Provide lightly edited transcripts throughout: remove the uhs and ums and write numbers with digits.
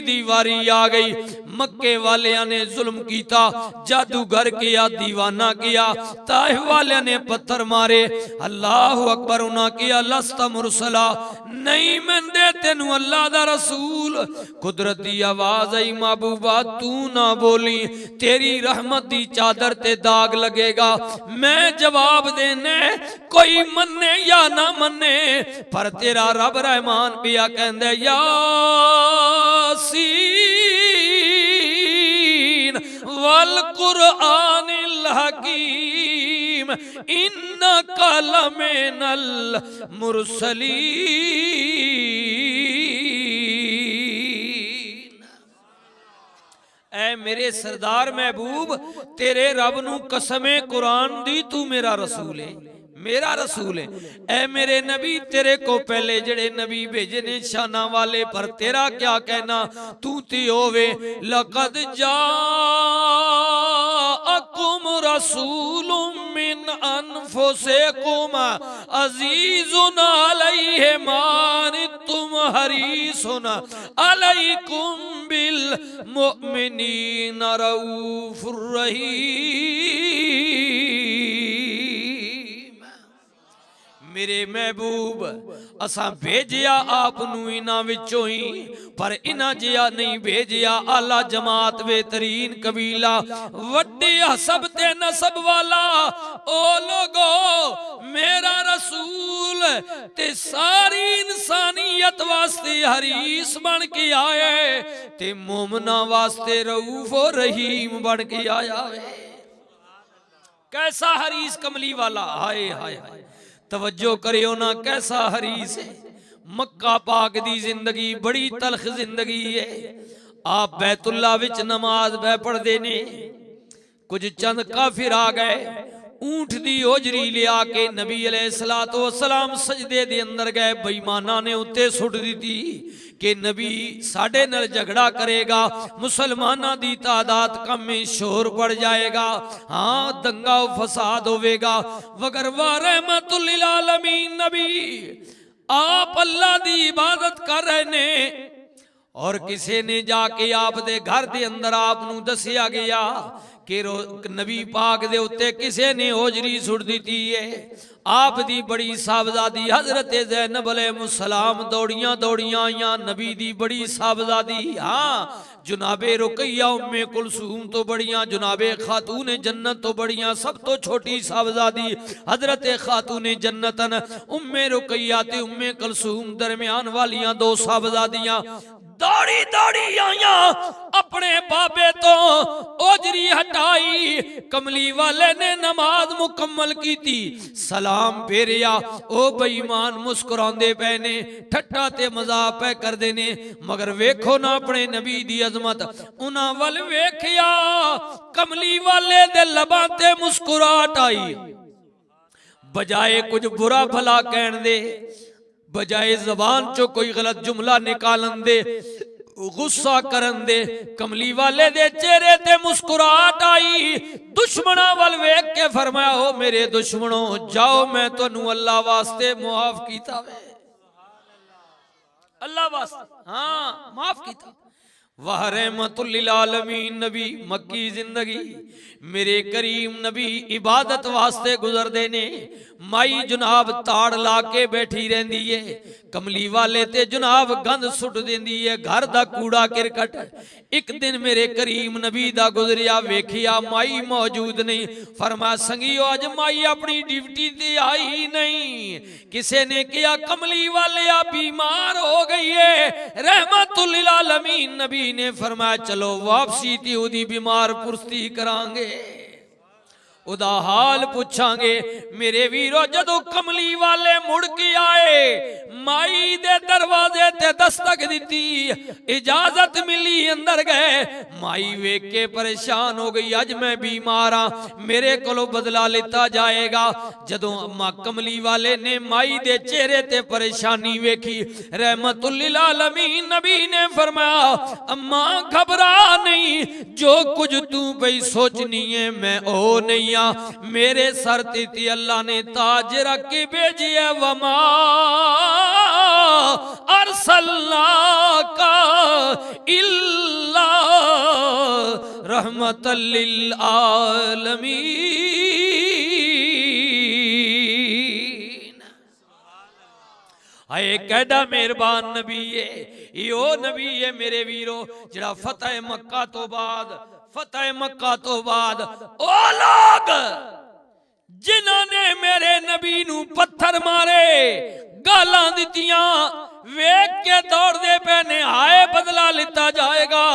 दी वारी आ गई। मक्के वालियां ने जुल्म किया, जादूगर किया, दीवाना किया, ताइफ वालियां ने पत्थर मारे। अल्लाह अकबर। उन्हें किया लस्ता मुरसला, नहीं मंदे तेनू अल्लाह दा रसूल। कुदरत दी आवाज आई, महबूबा तू ना बोली, तेरी रहमत दी चादर ते दाग लगेगा। मैं जवाब देने कोई मन्ने या ना मन्ने, पर तेरा रब रहमान पिया कहंदे यासीन वल कुरआनिल हकीम इन्नका लमिनल मुरसलीन। ऐ मेरे सरदार महबूब, तेरे रब नू कसमे कुरान दी तू मेरा रसूल है, मेरा रसूल है। ऐ मेरे नबी, तेरे को पहले जड़े नबी भेजे ने शाना वाले, पर तेरा क्या कहना, तू ती होवे। लक़द जाअकुम रसूलुम मिन अनफुसिकुम अज़ीज़ुन अलैहि मा अनित्तुम हरीसुन अलैकुम बिल मुमिनीना रऊफुर रहीम। मेरे महबूब, असा भेजिया आप इन्हां विचों ही, पर इन्हां जिहा नहीं भेजिया। आला जमात, बेहतरीन कबीला, वड्डे हसब ते नसब वाला ओ लोगो, मेरा रसूल ते सारी इंसानियत वास्ते हरीस बन के आए, ते मोमना वास्ते रऊफ और रहीम बन के आया है। कैसा हरीस कमली वाला, हाय हाय हाय। तवज्जो करियो ना, कैसा हरीस है। मक्का पाक दी जिंदगी बड़ी तलख जिंदगी है। आप बैतुल्ला विच नमाज बह पढ़दे ने, कुछ चंद काफिर आ गए, ऊंट दी ओजरी लिया के नबी अलैहिस्सलातु वस्सलाम सजदे दे अंदर गए। बेईमाना ने उत्ते सुट दी कि नबी साडे नाल झगड़ा करेगा, मुसलमाना दी तादाद कम में शोर बढ़ जाएगा, हाँ दंगा फसाद होवेगा। वगर रहमतुल लिल आलमीन नबी आप अल्लाह दी इबादत कर रहे ने, और किसी ने जाके आप दे घर दे अंदर आप नू दसिया गया कि नबी पाक दे उत्ते किसी ने होजरी सुट दी है। आप दी बड़ी साहबजादी हजरत ज़ैनब अलैहिस्सलाम दौड़ियां दौड़ियां आईयां, नबी दी बड़ी साहबजादी, हाँ जुनाबे रुकैया उम्मे कुलसूम तो बड़ियां, जुनाबे खातून जन्नत तो बड़ियां, सब तो छोटी साहबजादी हजरत खातून जन्नतन उम्मे रुकैया ते उम्मे कुलसूम दरमियान वालियां दो साहबजादियां दौड़ी दौड़ी आईया, अपने बाबे तो ओजरी हटाई। कमली वाले ने नमाज मुकम्मल की थी, सलाम फेरिया। ओ बेईमान मुस्कुरांदे पे ने, ठट्टा ते मजाक पे करदे ने, मगर वेखो ना अपने नबी दी अजमत। उन्हां वल वेखिया, कमली वाले दे लबां ते मुस्कुराहट आई। बजाए कुछ बुरा भला कहन दे, बजाए जबान चो कोई गलत जुमला निकालन दे, गुस्सा करन दे, कमली वाले दे चेहरे ते मुस्कुराहट आई। दुश्मना वल वेख के फरमाया, हो मेरे दुश्मनों जाओ, मैं तुहानू अल्लाह वास्ते मुआफ कीता वे, अल्लाह वास्ते हाँ माफ कीता। वाह रहमतुल लिल आलमीन नबी मक्की जिंदगी, मेरे करीम नबी इबादत वास्ते गुजरदे ने। माई जुनाब ताड़ ला के बैठी रहंदी है, कमली वाले ते जुनाब गंद सुट देंदी है, घर दा कूड़ा किरकट। एक दिन मेरे करीम नबी दा गुजरिया, वेखिया माई मौजूद नहीं। फरमाया संगियो अज माई अपनी ड्यूटी ते आई नहीं। किसे ने किया कमली वाले आ बीमार हो गई है। रहमतुल लिल आलमीन नबी ने फरमाया चलो वापसी थी उदी बीमार पुरस्ती करांगे, उदा हाल पूछांगे। मेरे वीरो जदों कमली वाले मुड़ के आए, माई दे दरवाजे ते दस्तक दी, इजाजत मिली, अंदर गए। माई वेख के परेशान हो गई, अज मैं बीमार हाँ, मेरे कोलों बदला लेता जाएगा। जदों अम्मा कमली वाले ने माई दे चेहरे ते परेशानी वेखी, रहमतुल लिल आलमीन नबी ने फरमाया अम्मा घबरा नहीं, जो कुछ तू पई सोचनी है मैं ओ नहीं दुनिया मेरे सर ते अल्लाह ने ताज रख के भेजी है। वमा अरसलनाका इल्ला रहमतल लिल आलमीन। हाय कैडा मेहरबान नबी है, यो नबी है मेरे वीरो जिहड़ा फतेह मक्का तो बाद ओ लोग जिन्होंने मेरे नबी नू पत्थर मारे, गालां दित्तियां, वेख के दौड़दे पे ने हाय बदला लिता जाएगा।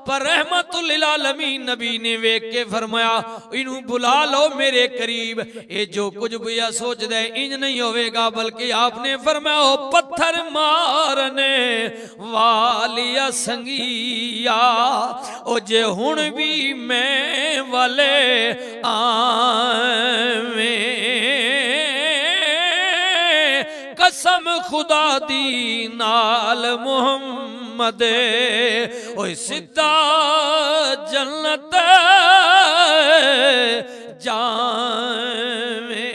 पर रहमतुल लिल आलमीन नबी ने वेख के फरमाया इनू बुला लो मेरे करीब। ये जो कुछ भी सोच दे इंज नहीं होवेगा, बल्कि आपने फरमाया ओ पत्थर मारने वालिया संगिया, ओ जे हुण भी मैं वाले आवे कसम खुदा दी नाल मुहम्मद ओए सीधा जन्नत जावे।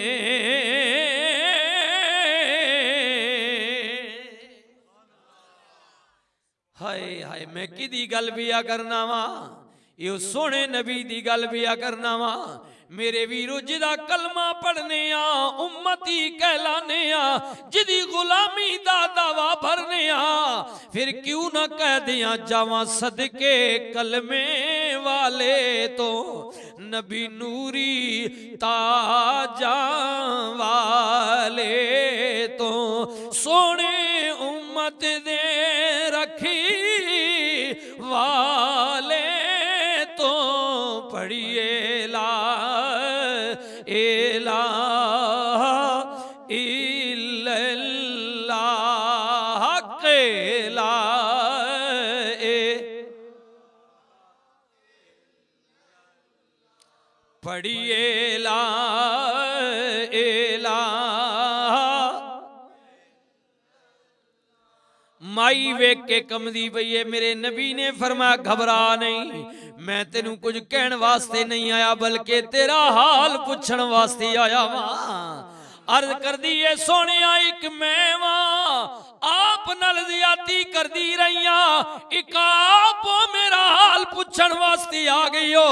हाय हाय मैं किदी गल बिया करना वा, यो सोने नबी दी गल बिया करना वा मेरे वीरो जिदा कलमा पढ़ने आ उम्मती कहलाने आ, जिदी गुलामी दा दावा भरने आ, फिर क्यों ना कह दिया जावा सदके कलमे वाले तो नबी नूरी ताजा वाले तो सोने उम्मत दे रखी वाले तो पढ़िए ला इलाह इल्लल्लाह के ला पढ़िए ला इलाह। माई वेख के कमदी पई है, मेरे नबी ने फरमाया घबरा नहीं, मैं तेनू कुछ कहने वास्ते नहीं आया बल्कि तेरा हाल पूछण वास्ते आया वा। अर्ज कर दी है सोने एक मैं वा आप नल ज्यादती कर दी रही, एक आप मेरा हाल पूछण वास्ते आ गई हो।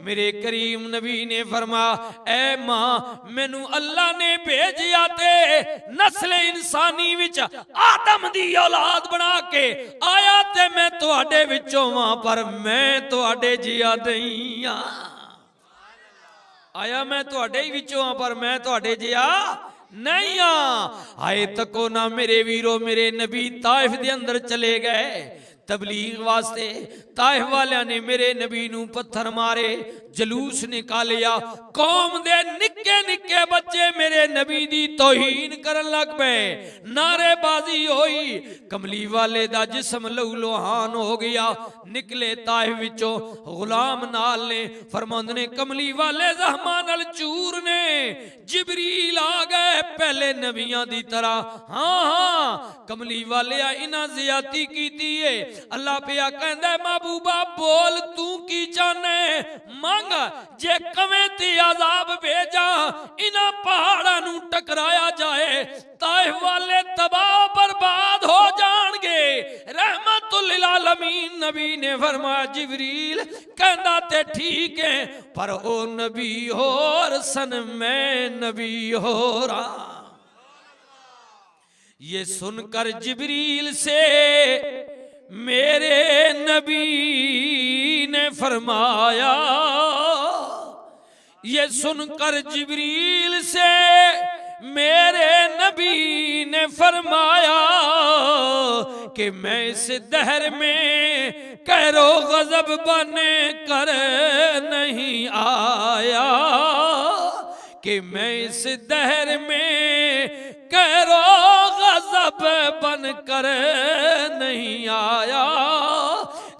मेरे करीम नबी ने फरमाया ऐ मां मैनू अल्लाह ने भेजिया ते नस्ल इंसानी विच आदम दी औलाद बना के आया ते मैं तुहाडे विचों वां, पर मैं तुहाडे जिया नहीं आ। आया मैं तुहाडे ही विचों हां पर मैं तुहाडे जिया नहीं आ। आए तको ना मेरे वीरो मेरे नबी ताइफ दे अंदर चले गए तबलीग वास्ते। ताइफ वालिया ने मेरे नबी नू पत्थर मारे, जलूस निकालिया, कौम दे निक्के निक्के बच्चे मेरे नबी दी तौहीन करन लग पे, नारेबाजी होई, कमली वाले दा जिस्म लहूलुहान हो गया। निकले ताइफ विचों गुलाम नाल ने फरमांदे ने कमली वाले ज़हमां नाल चूर ने, जिबरील आ गए पहले नबियां दी तरह। हाँ हाँ कमली वाले इन्हां ज़ियादती कीती है। अल्लाह पिया कहंदा महबूबा बोल तू की चाहने मांग, जे कवें ते अजाब भेजा इन्हां पहाड़ां नू टकराया जाए ताइफ वाले तबाह बर्बाद हो जाणगे। रहमतुल लिल आलमीन नबी ने फरमाया जिबरील कहंदा ते ठीक है पर ओ नबी होर सन मैं नबी होरा। ये सुनकर जिबरील से मेरे नबी ने फरमाया, ये सुनकर जिबरील से मेरे नबी ने फरमाया कि मैं इस दहर में कहरो गजब बने कर नहीं आया, कि मैं इस दहर में कहरो गजब बन कर नहीं आया।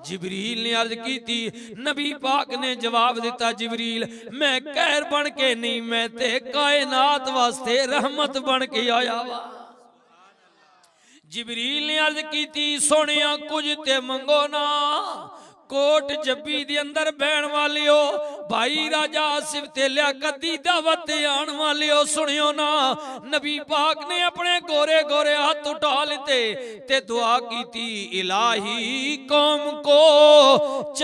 जिबरील ने अर्ज की थी, नबी पाक ने जवाब दिता जिबरील मैं कहर बन के नहीं, मैं ते कायनात वास्ते रहमत बन के आया वा। जिबरील ने अर्ज की थी सोनिया कुछ ते मंगो ना, कोट जब्बी दे अंदर बहन वालियो भाई राजा आसिफ ते लियाकत दी दावत आन वालियो सुनियो ना नबी पाक ने अपने गोरे गोरे हाथ उठा लेते ते दुआ की इलाही कौम को